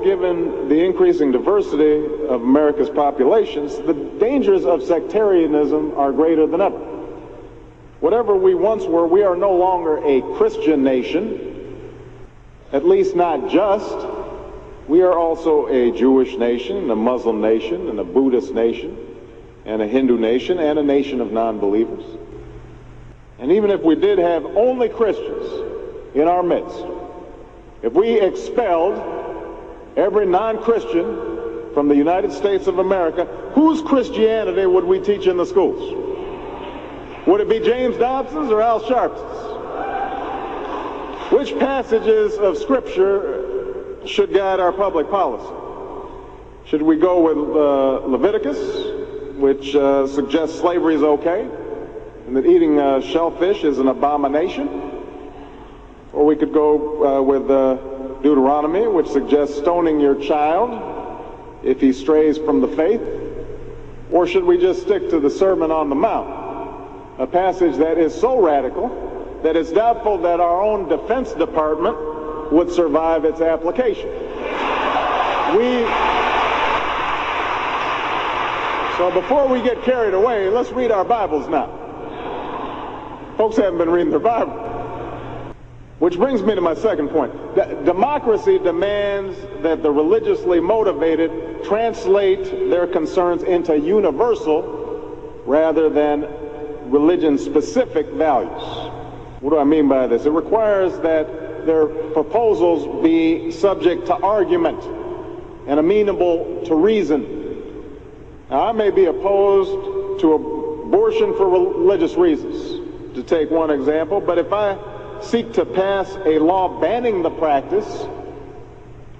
given the increasing diversity of America's populations, the dangers of sectarianism are greater than ever. Whatever we once were, we are no longer a Christian nation, at least not just. We are also a Jewish nation, a Muslim nation, and a Buddhist nation, and a Hindu nation, and a nation of non-believers. And even if we did have only Christians in our midst, if we expelled every non-Christian from the United States of America, whose Christianity would we teach in the schools? Would it be James Dobson's or Al Sharpton's? Which passages of Scripture should guide our public policy? Should we go with Leviticus, which suggests slavery is okay, and that eating shellfish is an abomination? Or we could go with Deuteronomy, which suggests stoning your child if he strays from the faith? Or should we just stick to the Sermon on the Mount, a passage that is so radical that it's doubtful that our own Defense Department would survive its application? So before we get carried away, let's read our Bibles now. Folks haven't been reading their Bible. Which brings me to my second point. Democracy demands that the religiously motivated translate their concerns into universal rather than religion-specific values. What do I mean by this? It requires that their proposals be subject to argument and amenable to reason. Now, I may be opposed to abortion for religious reasons, to take one example, but if I seek to pass a law banning the practice,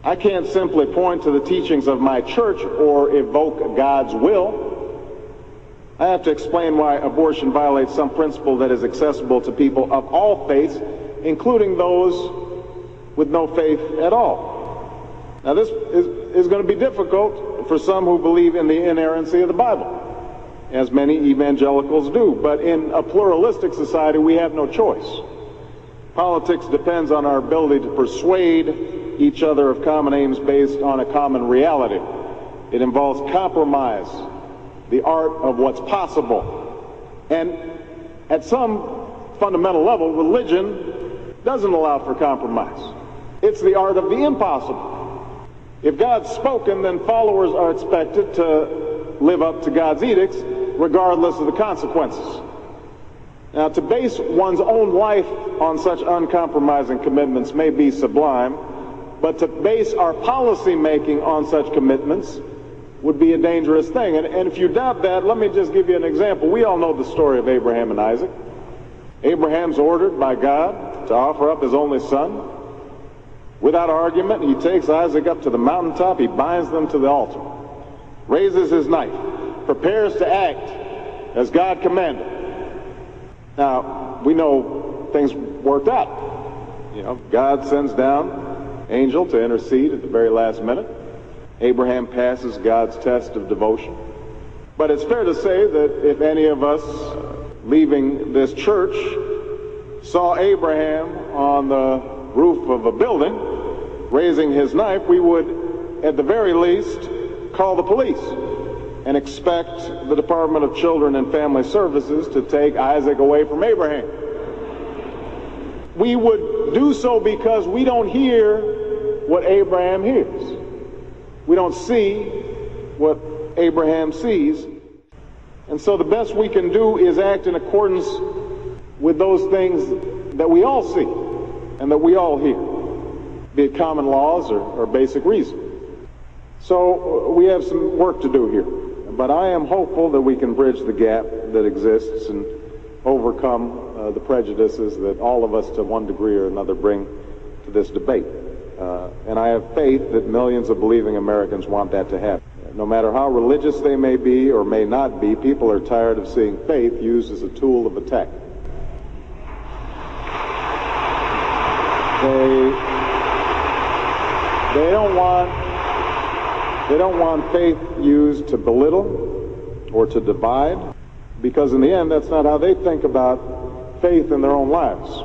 I can't simply point to the teachings of my church or evoke God's will. I have to explain why abortion violates some principle that is accessible to people of all faiths, including those with no faith at all. Now, this is going to be difficult for some who believe in the inerrancy of the Bible, as many evangelicals do, but in a pluralistic society, we have no choice. Politics depends on our ability to persuade each other of common aims based on a common reality. It involves compromise, the art of what's possible. And at some fundamental level, religion doesn't allow for compromise. It's the art of the impossible. If God's spoken, then followers are expected to live up to God's edicts, regardless of the consequences. Now, to base one's own life on such uncompromising commitments may be sublime, but to base our policy making on such commitments would be a dangerous thing. And if you doubt that, let me just give you an example. We all know the story of Abraham and Isaac. Abraham's ordered by God to offer up his only son. Without argument, he takes Isaac up to the mountaintop, he binds them to the altar, raises his knife, prepares to act as God commanded. Now, we know things worked out. You know, God sends down an angel to intercede at the very last minute. Abraham passes God's test of devotion. But it's fair to say that if any of us leaving this church saw Abraham on the roof of a building raising his knife, we would, at the very least, call the police and expect the Department of Children and Family Services to take Isaac away from Abraham. We would do so because we don't hear what Abraham hears. We don't see what Abraham sees. And so the best we can do is act in accordance with those things that we all see and that we all hear, be it common laws or basic reason. So we have some work to do here. But I am hopeful that we can bridge the gap that exists and overcome the prejudices that all of us to one degree or another bring to this debate. And I have faith that millions of believing Americans want that to happen. No matter how religious they may be or may not be, people are tired of seeing faith used as a tool of attack. They don't want faith used to belittle or to divide, because in the end, that's not how they think about faith in their own lives.